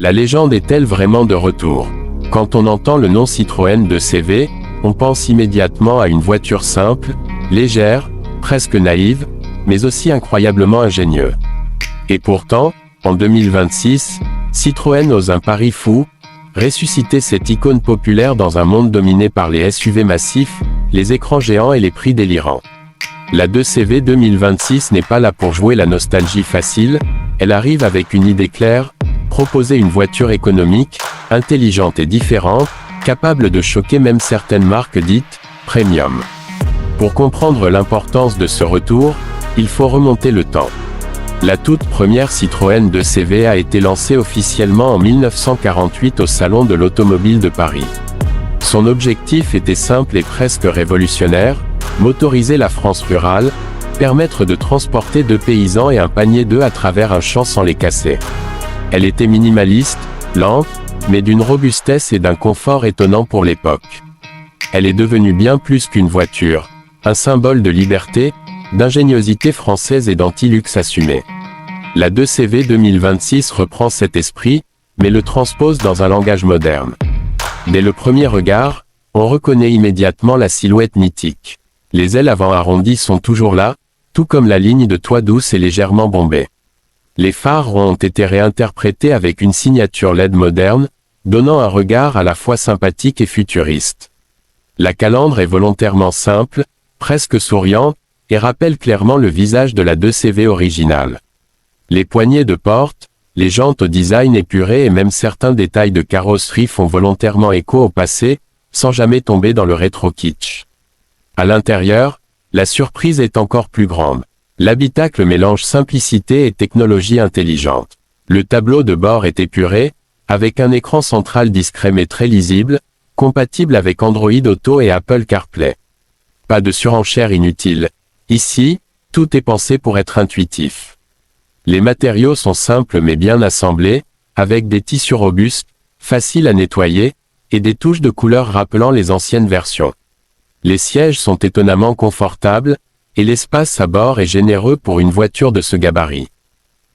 La légende est-elle vraiment de retour? Quand on entend le nom Citroën 2CV, on pense immédiatement à une voiture simple, légère, presque naïve, mais aussi incroyablement ingénieuse. Et pourtant, en 2026, Citroën ose un pari fou, ressusciter cette icône populaire dans un monde dominé par les SUV massifs, les écrans géants et les prix délirants. La 2CV 2026 n'est pas là pour jouer la nostalgie facile, elle arrive avec une idée claire, proposer une voiture économique, intelligente et différente, capable de choquer même certaines marques dites « premium ». Pour comprendre l'importance de ce retour, il faut remonter le temps. La toute première Citroën 2CV a été lancée officiellement en 1948 au Salon de l'Automobile de Paris. Son objectif était simple et presque révolutionnaire, motoriser la France rurale, permettre de transporter 2 paysans et un panier d'œufs à travers un champ sans les casser. Elle était minimaliste, lente, mais d'une robustesse et d'un confort étonnant pour l'époque. Elle est devenue bien plus qu'une voiture, un symbole de liberté, d'ingéniosité française et d'anti-luxe assumé. La 2CV 2026 reprend cet esprit, mais le transpose dans un langage moderne. Dès le premier regard, on reconnaît immédiatement la silhouette mythique. Les ailes avant arrondies sont toujours là, tout comme la ligne de toit douce et légèrement bombée. Les phares ont été réinterprétés avec une signature LED moderne, donnant un regard à la fois sympathique et futuriste. La calandre est volontairement simple, presque souriante, et rappelle clairement le visage de la 2CV originale. Les poignées de porte, les jantes au design épuré et même certains détails de carrosserie font volontairement écho au passé, sans jamais tomber dans le rétro-kitsch. À l'intérieur, la surprise est encore plus grande. L'habitacle mélange simplicité et technologie intelligente. Le tableau de bord est épuré, avec un écran central discret mais très lisible, compatible avec Android Auto et Apple CarPlay. Pas de surenchère inutile. Ici, tout est pensé pour être intuitif. Les matériaux sont simples mais bien assemblés, avec des tissus robustes, faciles à nettoyer, et des touches de couleur rappelant les anciennes versions. Les sièges sont étonnamment confortables, et l'espace à bord est généreux pour une voiture de ce gabarit.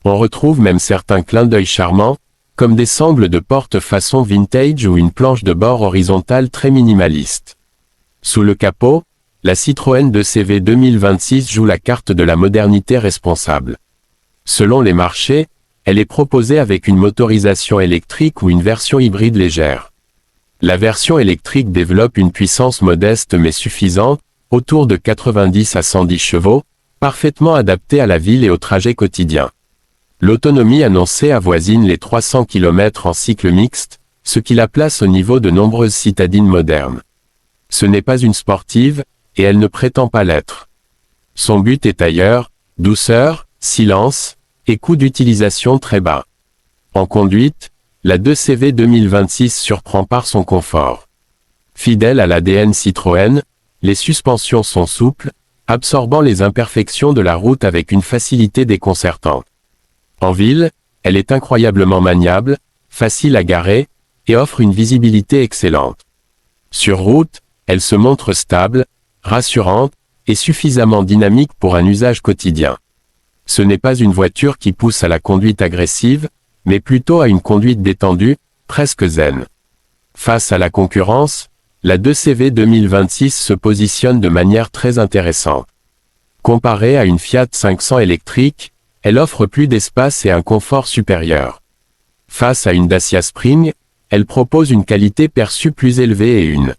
On retrouve même certains clins d'œil charmants, comme des sangles de porte façon vintage ou une planche de bord horizontale très minimaliste. Sous le capot, la Citroën 2CV 2026 joue la carte de la modernité responsable. Selon les marchés, elle est proposée avec une motorisation électrique ou une version hybride légère. La version électrique développe une puissance modeste mais suffisante, autour de 90 à 110 chevaux, parfaitement adaptée à la ville et au trajet quotidien. L'autonomie annoncée avoisine les 300 km en cycle mixte, ce qui la place au niveau de nombreuses citadines modernes. Ce n'est pas une sportive, et elle ne prétend pas l'être. Son but est ailleurs, douceur, silence, et coût d'utilisation très bas. En conduite, la 2CV 2026 surprend par son confort. Fidèle à l'ADN Citroën, les suspensions sont souples, absorbant les imperfections de la route avec une facilité déconcertante. En ville, elle est incroyablement maniable, facile à garer, et offre une visibilité excellente. Sur route, elle se montre stable, rassurante, et suffisamment dynamique pour un usage quotidien. Ce n'est pas une voiture qui pousse à la conduite agressive, mais plutôt à une conduite détendue, presque zen. Face à la concurrence, la 2CV 2026 se positionne de manière très intéressante. Comparée à une Fiat 500 électrique, elle offre plus d'espace et un confort supérieur. Face à une Dacia Spring, elle propose une qualité perçue plus élevée et une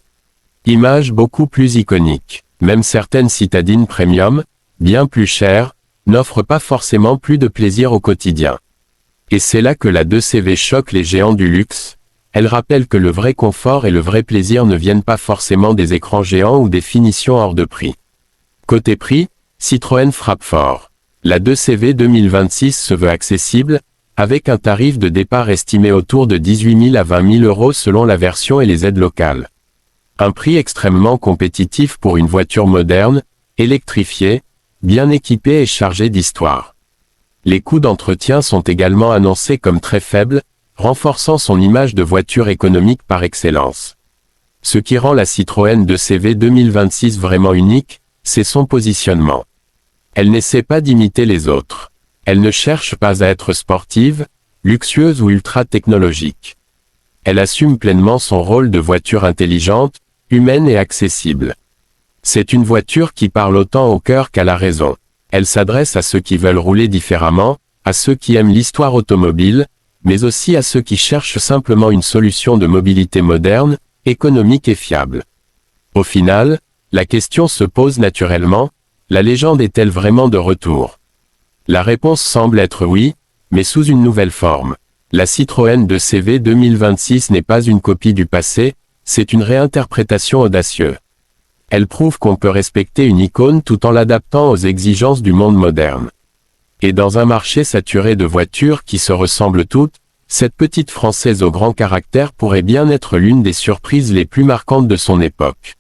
image beaucoup plus iconique. Même certaines citadines premium, bien plus chères, n'offrent pas forcément plus de plaisir au quotidien. Et c'est là que la 2CV choque les géants du luxe. Elle rappelle que le vrai confort et le vrai plaisir ne viennent pas forcément des écrans géants ou des finitions hors de prix. Côté prix, Citroën frappe fort. La 2CV 2026 se veut accessible, avec un tarif de départ estimé autour de 18 000 à 20 000 euros selon la version et les aides locales. Un prix extrêmement compétitif pour une voiture moderne, électrifiée, bien équipée et chargée d'histoire. Les coûts d'entretien sont également annoncés comme très faibles, renforçant son image de voiture économique par excellence. Ce qui rend la Citroën 2CV 2026 vraiment unique, c'est son positionnement. Elle n'essaie pas d'imiter les autres. Elle ne cherche pas à être sportive, luxueuse ou ultra-technologique. Elle assume pleinement son rôle de voiture intelligente, humaine et accessible. C'est une voiture qui parle autant au cœur qu'à la raison. Elle s'adresse à ceux qui veulent rouler différemment, à ceux qui aiment l'histoire automobile, mais aussi à ceux qui cherchent simplement une solution de mobilité moderne, économique et fiable. Au final, la question se pose naturellement, la légende est-elle vraiment de retour? La réponse semble être oui, mais sous une nouvelle forme. La Citroën 2CV 2026 n'est pas une copie du passé, c'est une réinterprétation audacieuse. Elle prouve qu'on peut respecter une icône tout en l'adaptant aux exigences du monde moderne. Et dans un marché saturé de voitures qui se ressemblent toutes, cette petite Française au grand caractère pourrait bien être l'une des surprises les plus marquantes de son époque.